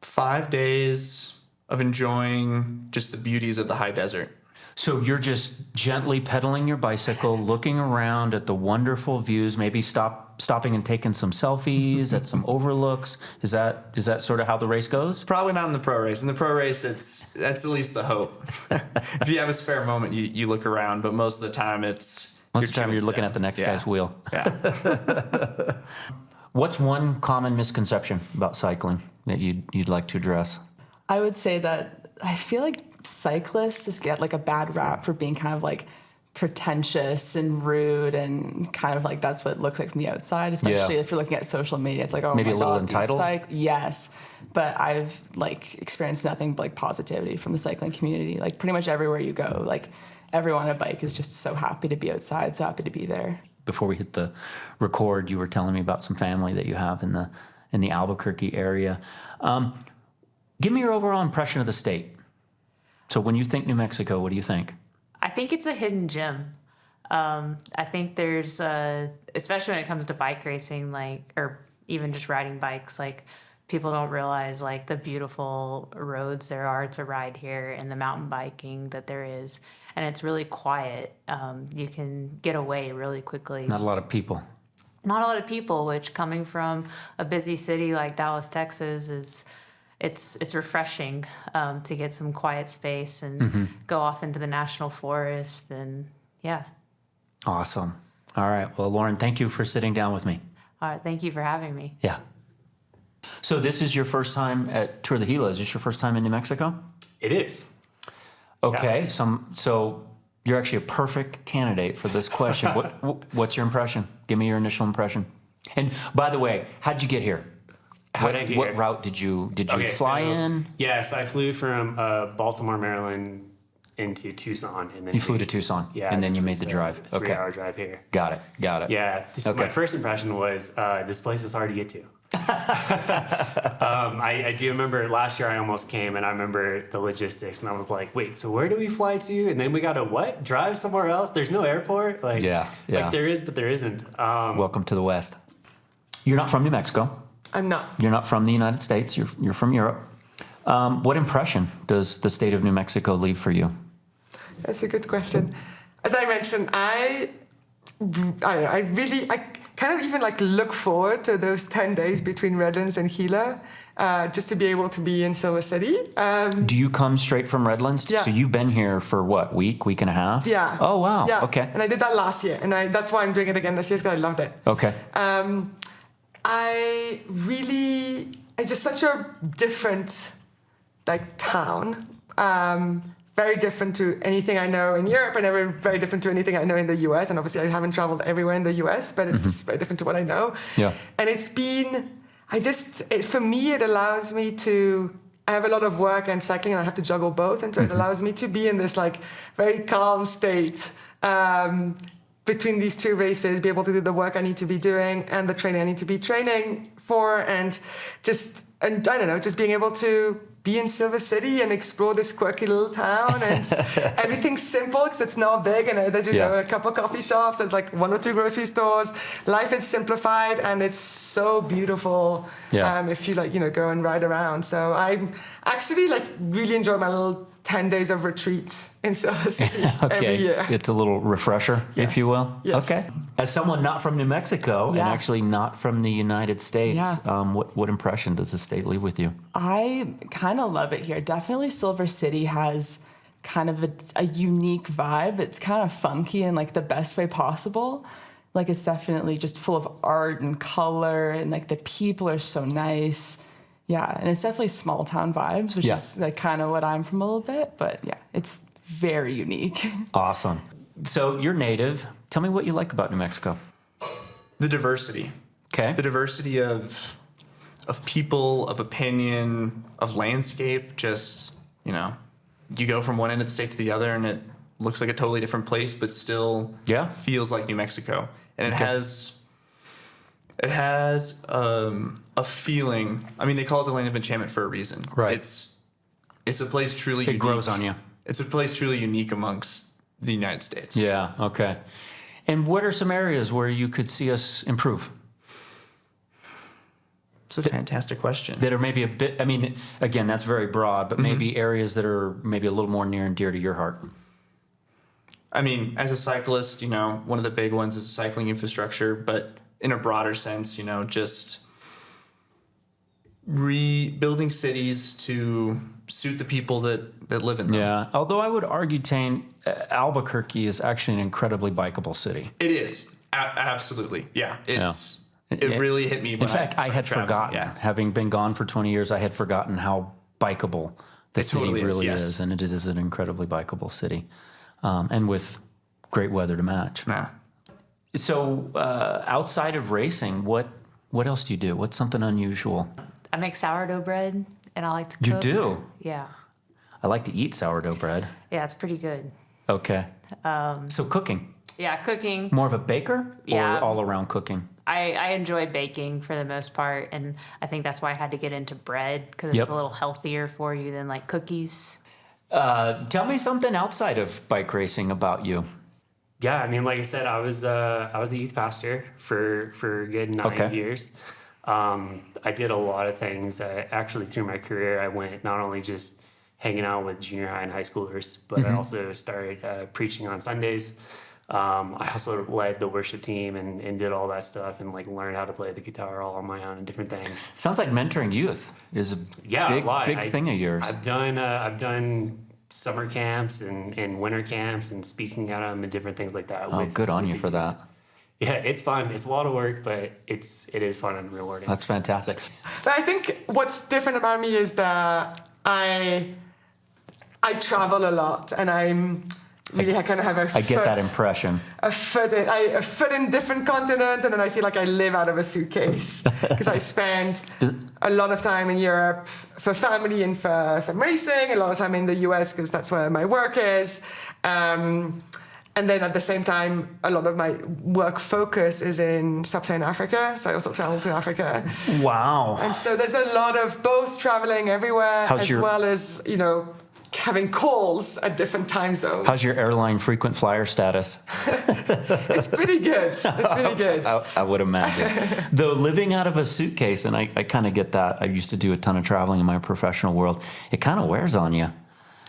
F: 5 days of enjoying just the beauties of the high desert.
A: So you're just gently pedaling your bicycle, looking around at the wonderful views, maybe stopping and taking some selfies at some overlooks. Is that sort of how the race goes?
F: Probably not in the pro race. In the pro race, that's at least the hope. If you have a spare moment, you look around, but most of the time
A: Most of the time you're looking at the next guy's wheel.
F: Yeah.
A: What's one common misconception about cycling that you'd like to address?
G: I would say that I feel like cyclists just get like a bad rap for being kind of like pretentious and rude and kind of like that's what it looks like from the outside, especially if you're looking at social media. It's like, oh,
A: Maybe
G: my
A: a little
G: God, these
A: entitled?
G: yes, but I've like experienced nothing but like positivity from the cycling community. Like pretty much everywhere you go, like everyone on a bike is just so happy to be outside, so happy to be there.
A: Before we hit the record, you were telling me about some family that you have in the Albuquerque area. Give me your overall impression of the state. So when you think New Mexico, what do you think?
B: I think it's a hidden gem. I think there's, especially when it comes to bike racing, like, or even just riding bikes, like people don't realize like the beautiful roads there are to ride here and the mountain biking that there is. And it's really quiet. You can get away really quickly.
A: Not a lot of people.
B: Not a lot of people, which coming from a busy city like Dallas, Texas is, it's refreshing to get some quiet space and go off into the national forest and yeah.
A: Awesome. All right. Well, Lauren, thank you for sitting down with me.
B: All right, thank you for having me.
A: Yeah. So this is your first time at Tour de Gila. Is this your first time in New Mexico?
E: It is.
A: Okay. So you're actually a perfect candidate for this question. What's your impression? Give me your initial impression. And by the way, how'd you get here? What route did you
E: Okay,
A: fly
E: so-
A: in?
E: Yes, I flew from Baltimore, Maryland, into Tucson, and then
A: You flew to Tucson,
E: Yeah,
A: and then you
E: it
A: made
E: was
A: the
E: a
A: drive. Okay.
E: 3-hour drive here.
A: Got it.
E: Yeah,
A: Okay.
E: my first impression was this place is hard to get to. I do remember last year I almost came, and I remember the logistics, and I was like, wait, so where do we fly to? And then we got to what? Drive somewhere else? There's no airport? Like,
A: Yeah.
E: like there is, but there isn't.
A: Welcome to the West. You're not from New Mexico.
D: I'm not.
A: You're not from the United States. You're from Europe. What impression does the state of New Mexico leave for you?
D: That's a good question. As I mentioned, I really kind of even like look forward to those 10 days between Redlands and Gila, just to be able to be in Silver City.
A: Do you come straight from Redlands?
D: Yeah.
A: So you've been here for what, week and a half?
D: Yeah.
A: Oh, wow.
D: Yeah.
A: Okay.
D: And I did that last year, and that's why I'm doing it again this year, because I loved it.
A: Okay.
D: It's just such a different like town. Very different to anything I know in Europe, and very different to anything I know in the US. And obviously I haven't traveled everywhere in the US, but it's just very different to what I know.
A: Yeah.
D: And for me, it allows me to, I have a lot of work and cycling, and I have to juggle both. And so it allows me to be in this like very calm state between these two races, be able to do the work I need to be doing and the training I need to be training for, and I don't know, just being able to be in Silver City and explore this quirky little town, and everything's simple because it's not big, and there's a couple coffee shops, there's like 1 or 2 grocery stores. Life is simplified, and it's so beautiful. If you go and ride around. So I actually really enjoy my little 10 days of retreats in Silver City every year.
A: It's a little refresher, if you will.
D: Yes.
A: Okay. As someone not from New Mexico and actually not from the United States, what impression does the state leave with you?
G: I kind of love it here. Definitely Silver City has kind of a unique vibe. It's kind of funky in like the best way possible. Like it's definitely just full of art and color, and like the people are so nice. Yeah, and it's definitely small town vibes, which is like kind of what I'm from a little bit. But yeah, it's very unique.
A: Awesome. So you're native. Tell me what you like about New Mexico.
F: The diversity.
A: Okay.
F: The diversity of people, of opinion, of landscape. Just, you go from one end of the state to the other, and it looks like a totally different place, but still feels like New Mexico. And it has a feeling. I mean, they call it the Land of Enchantment for a reason.
A: Right.
F: It's a place truly unique.
A: It grows on you.
F: It's a place truly unique amongst the United States.
A: Yeah, okay. And what are some areas where you could see us improve?
F: It's a fantastic question.
A: That are maybe a bit, I mean, again, that's very broad, but maybe areas that are maybe a little more near and dear to your heart.
F: I mean, as a cyclist, one of the big ones is cycling infrastructure, but in a broader sense, just rebuilding cities to suit the people that live in them.
A: Yeah, although I would argue, Tane, Albuquerque is actually an incredibly bikeable city.
F: It is. Absolutely. Yeah. It really hit me.
A: In fact, I had forgotten, having been gone for 20 years, I had forgotten how bikeable the city
F: totally
A: really
F: is, yes.
A: is. And it is an incredibly bikeable city. And with great weather to match.
F: Nah.
A: So outside of racing, what else do you do? What's something unusual?
B: I make sourdough bread, and I like to cook.
A: You do?
B: Yeah.
A: I like to eat sourdough bread.
B: Yeah, it's pretty good.
A: Okay. So cooking.
B: Yeah, cooking.
A: More of a baker
B: Yeah.
A: or all around cooking?
B: I enjoy baking for the most part, and I think that's why I had to get into bread, because it's a little healthier for you than like cookies.
A: Tell me something outside of bike racing about you.
E: Yeah, I mean, like I said, I was a youth pastor for a good 9 years. I did a lot of things. Actually, through my career, I went not only just hanging out with junior high and high schoolers, but I also started preaching on Sundays. I also led the worship team and did all that stuff, and learned how to play the guitar all on my own and different things.
A: Sounds like mentoring youth is a big thing of yours.
E: I've done summer camps and winter camps and speaking at them and different things like that.
A: Oh, good on you for that.
E: Yeah, it's fun. It's a lot of work, but it is fun and rewarding.
A: That's fantastic.
D: But I think what's different about me is that I travel a lot, and really kind of have a
A: I get that impression.
D: a foot in different continents, and then I feel like I live out of a suitcase because I spend a lot of time in Europe for family and for some racing, a lot of time in the US because that's where my work is. And then at the same time, a lot of my work focus is in sub-Saharan Africa. So I also travel to Africa.
A: Wow.
D: And so there's a lot of both traveling everywhere well as, having calls at different time zones.
A: How's your airline frequent flyer status?
D: It's pretty good. It's pretty good.
A: I would imagine. Though living out of a suitcase, and I kind of get that. I used to do a ton of traveling in my professional world. It kind of wears on you.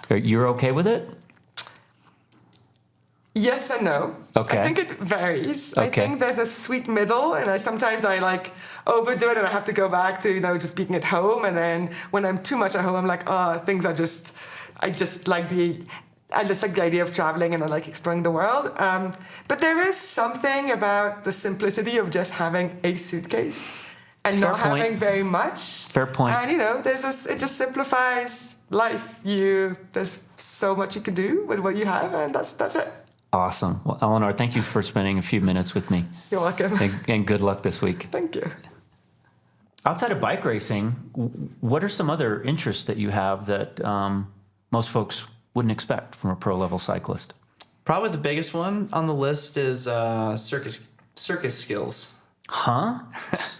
A: You're okay with it?
D: Yes and no.
A: Okay.
D: I think it varies.
A: Okay.
D: I think there's a sweet middle, and sometimes I like overdo it, and I have to go back to just being at home. And then when I'm too much at home, I'm like, I just like the idea of traveling, and I like exploring the world. But there is something about the simplicity of just having a suitcase and
A: Fair
D: not
A: point.
D: having very much.
A: Fair point.
D: And it just simplifies life. There's so much you can do with what you have, and that's it.
A: Awesome. Well, Eleanor, thank you for spending a few minutes with me.
D: You're welcome.
A: And good luck this week.
D: Thank you.
A: Outside of bike racing, what are some other interests that you have that most folks wouldn't expect from a pro-level cyclist?
F: Probably the biggest one on the list is circus skills.
A: Huh?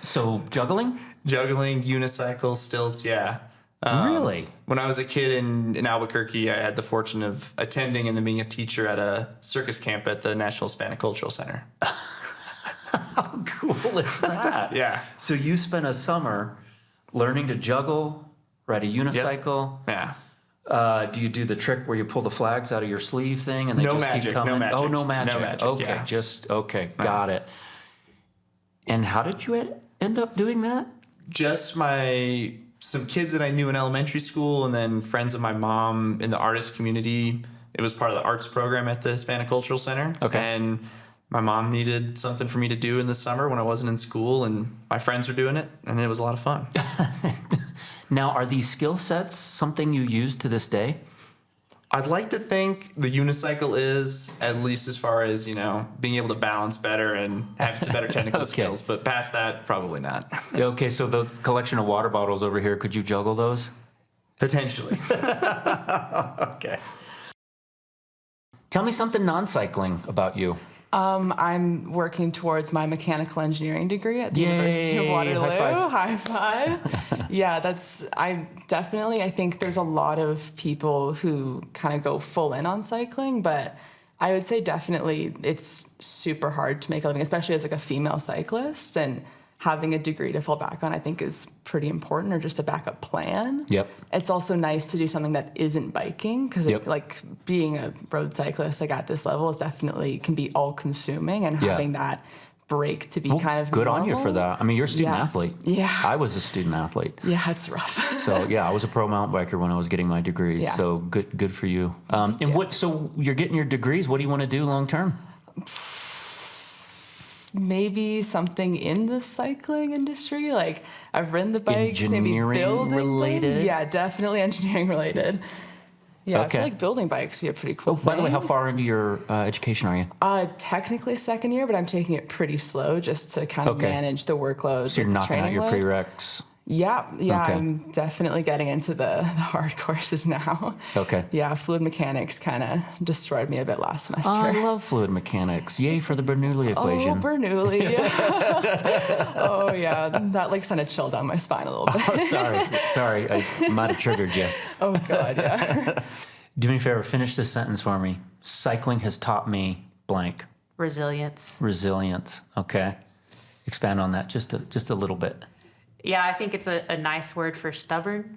A: So juggling?
F: Juggling, unicycle, stilts, yeah.
A: Really?
F: When I was a kid in Albuquerque, I had the fortune of attending and then being a teacher at a circus camp at the National Hispanic Cultural Center.
A: How cool is that?
F: Yeah.
A: So you spent a summer learning to juggle, ride a unicycle.
F: Yeah.
A: Do you do the trick where you pull the flags out of your sleeve thing and they
F: No
A: just
F: magic,
A: keep coming?
F: no magic.
A: Oh, no magic.
F: No magic,
A: Okay,
F: yeah.
A: Got it. And how did you end up doing that?
F: Just some kids that I knew in elementary school, and then friends of my mom in the artist community. It was part of the arts program at the Hispanic Cultural Center.
A: Okay.
F: And my mom needed something for me to do in the summer when I wasn't in school, and my friends were doing it, and it was a lot of fun.
A: Now, are these skill sets something you use to this day?
F: I'd like to think the unicycle is, at least as far as, being able to balance better and have some better technical skills, but past that, probably not.
A: Okay, so the collection of water bottles over here, could you juggle those?
F: Potentially.
A: Okay. Tell me something non-cycling about you.
G: I'm working towards my mechanical engineering degree at the
A: Yay.
G: University of Waterloo.
A: High
G: five. Yeah, I think there's a lot of people who kind of go full in on cycling, but I would say definitely it's super hard to make a living, especially as like a female cyclist, and having a degree to fall back on, I think, is pretty important, or just a backup plan.
A: Yep.
G: It's also nice to do something that isn't biking, because
A: Yep.
G: like being a road cyclist, like at this level, is definitely can be all consuming, and
A: Yeah.
G: having that break to be kind of
A: good on you for
G: normal.
A: that. I mean, you're a student
G: Yeah.
A: athlete.
G: Yeah.
A: I was a student athlete.
G: Yeah, it's rough.
A: So yeah, I was a pro mountain biker when I was getting my degrees.
G: Yeah.
A: So good for you. And
G: you.
A: so you're getting your degrees. What do you want to do long term?
G: Maybe something in the cycling industry. Like I've ridden the bikes, maybe
A: Engineering
G: building
A: related?
G: them. Yeah, definitely engineering related. Yeah, I
A: Okay.
G: feel like building bikes would be a pretty cool
A: Oh, by the way, how
G: thing.
A: far into your education are you?
G: Technically second year, but I'm taking it pretty slow just to kind of
A: Okay.
G: manage the workload.
A: So you're
G: with the
A: knocking out
G: training
A: your
G: load.
A: prereqs.
G: Yeah,
A: Okay.
G: I'm definitely getting into the hard courses now.
A: Okay.
G: Yeah, fluid mechanics kind of destroyed me a bit last semester.
A: Oh, I love fluid mechanics. Yay for the Bernoulli equation.
G: Oh, Bernoulli. Oh, yeah. That like sent a chill down my spine a little bit.
A: Oh, sorry. I might have triggered you.
G: Oh, God, yeah.
A: Do me a favor, finish this sentence for me. Cycling has taught me blank.
B: Resilience.
A: Resilience. Okay. Expand on that just a little bit.
B: Yeah, I think it's a nice word for stubborn.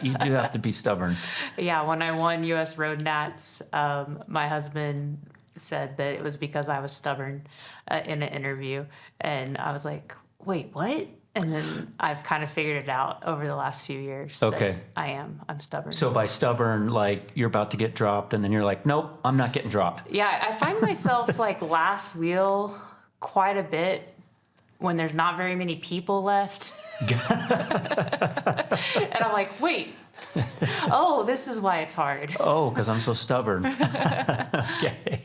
A: You do have to be stubborn.
B: Yeah, when I won U.S. Road Nats, my husband said that it was because I was stubborn in an interview. And I was like, wait, what? And then I've kind of figured it out over the last few years.
A: Okay.
B: That I'm stubborn.
A: So by stubborn, like you're about to get dropped and then you're like, nope, I'm not getting dropped.
B: Yeah, I find myself like last wheel quite a bit when there's not very many people left. And I'm like, wait, Oh, this is why it's hard.
A: Oh, because I'm so stubborn. Okay.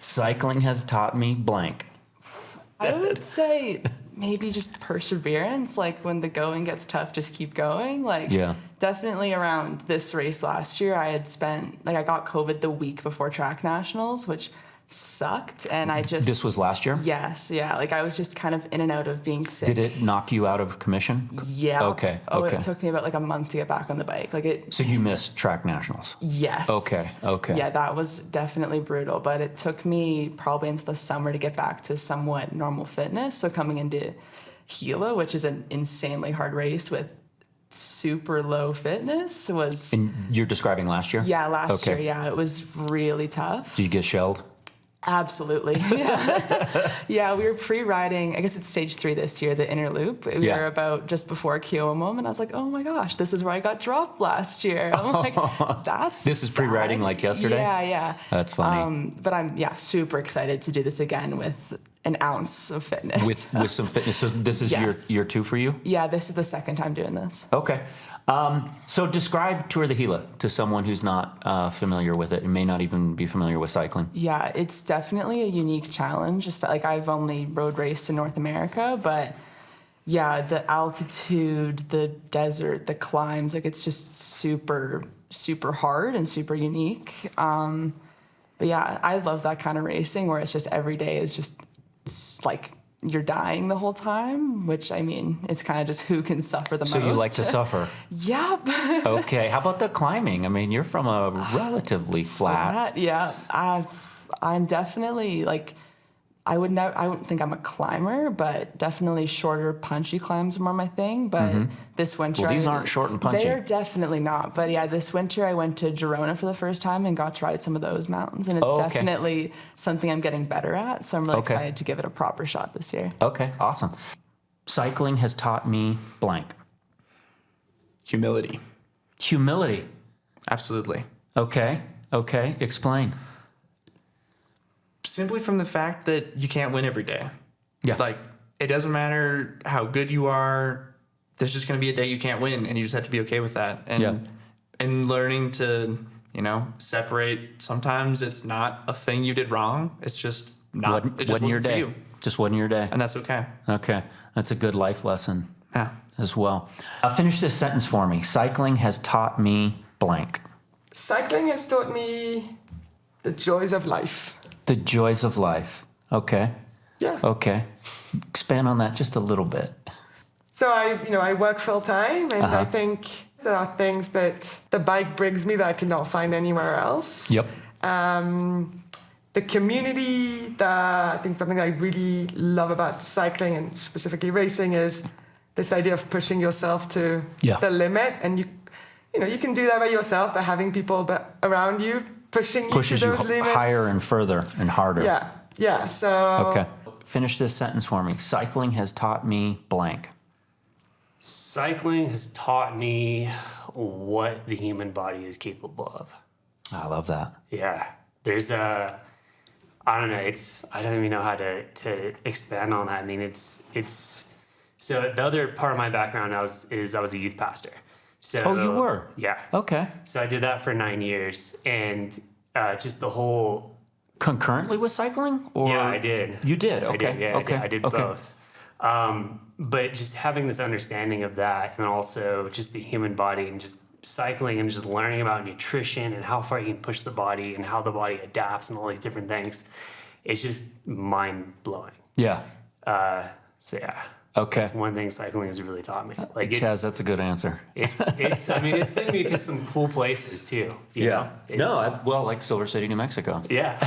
A: Cycling has taught me blank.
G: I would say maybe just perseverance. Like when the going gets tough, just keep going. Like
A: Yeah.
G: definitely around this race last year, I had spent like I got COVID the week before track nationals, which sucked. And I just
A: This was last year?
G: yes, yeah. Like I was just kind of in and out of being sick.
A: Did it knock you out of commission?
G: Yeah.
A: Okay,
G: Oh,
A: okay.
G: it took me about like a month to get back on the bike. Like it.
A: So you missed track nationals?
G: Yes.
A: Okay.
G: Yeah, that was definitely brutal, but it took me probably into the summer to get back to somewhat normal fitness. So coming into Gila, which is an insanely hard race with super low fitness, was
A: And you're describing last year?
G: yeah, last
A: Okay.
G: year, yeah, it was really tough.
A: Did you get shelled?
G: Absolutely. Yeah. Yeah, we were pre-riding, I guess it's stage 3 this year, the inner loop. We
A: Yeah.
G: were about just before Kiomom, and I was like, oh my gosh, this is where I got dropped last year. I'm like, that's
A: This is pre-riding
G: sad.
A: like yesterday?
G: Yeah.
A: That's funny.
G: But I'm, super excited to do this again with an ounce of fitness.
A: With some fitness. So this is
G: Yes.
A: year 2 for you?
G: Yeah, this is the second time doing this.
A: Okay. So describe Tour de Gila to someone who's not familiar with it and may not even be familiar with cycling.
G: Yeah, it's definitely a unique challenge. Just like I've only road raced in North America, but yeah, the altitude, the desert, the climbs, like it's just super, super hard and super unique. But yeah, I love that kind of racing where it's just every day is just like you're dying the whole time, which I mean, it's kind of just who can suffer the most.
A: So you like to suffer.
G: Yep.
A: Okay. How about the climbing? I mean, you're from a relatively flat.
G: Yeah, I'm definitely like I wouldn't think I'm a climber, but definitely shorter, punchy climbs are more my thing. But this winter,
A: Well, these aren't short and punchy.
G: They're definitely not. But yeah, this winter I went to Girona for the first time and got to ride some of those mountains, and it's
A: Oh, okay.
G: definitely something I'm getting better at. So I'm really
A: Okay.
G: excited to give it a proper shot this year.
A: Okay. Awesome. Cycling has taught me blank.
F: Humility.
A: Humility.
F: Absolutely.
A: Okay. Okay. Explain.
F: Simply from the fact that you can't win every day.
A: Yeah.
F: Like, it doesn't matter how good you are. There's just going to be a day you can't win, and you just have to be okay with that. And
A: Yeah.
F: and learning to, separate. Sometimes it's not a thing you did wrong. It's just not. It just
A: wasn't your
F: wasn't for
A: day.
F: you,
A: Just wasn't your day.
F: and that's okay.
A: Okay. That's a good life lesson
F: Yeah.
A: as well. Finish this sentence for me. Cycling has taught me blank.
D: Cycling has taught me the joys of life.
A: The joys of life. Okay.
D: Yeah.
A: Okay. Expand on that just a little bit.
D: So I work full time, and I think there are things that the bike brings me that I cannot find anywhere else.
A: Yep.
D: The community, I think something I really love about cycling and specifically racing is this idea of pushing yourself to
A: Yeah.
D: the limit, and you can do that by yourself, but having people around you pushing you
A: Pushes
D: to
A: you
D: those limits.
A: higher and further and harder.
D: Yeah. So
A: Okay. Finish this sentence for me. Cycling has taught me blank.
E: Cycling has taught me what the human body is capable of.
A: I love that.
E: Yeah. There's I don't know, I don't even know how to expand on that. I mean, it's so the other part of my background I was a youth pastor. So
A: Oh, you were?
E: Yeah.
A: Okay.
E: So I did that for 9 years, and just the whole.
A: Concurrently with cycling? Or
E: Yeah, I did.
A: You did? Okay.
E: I did. Yeah,
A: okay.
E: I did
A: okay.
E: both. But just having this understanding of that, and also just the human body, and just cycling, and just learning about nutrition and how far you can push the body, and how the body adapts, and all these different things, it's just mind blowing.
A: Yeah.
E: So yeah.
A: Okay.
E: That's one thing cycling has really taught me. Like
A: Chaz, that's a good answer.
E: it's I mean, it's sent me to some cool places too. you know? It's-
A: Well, like Silver City, New Mexico.
E: Yeah.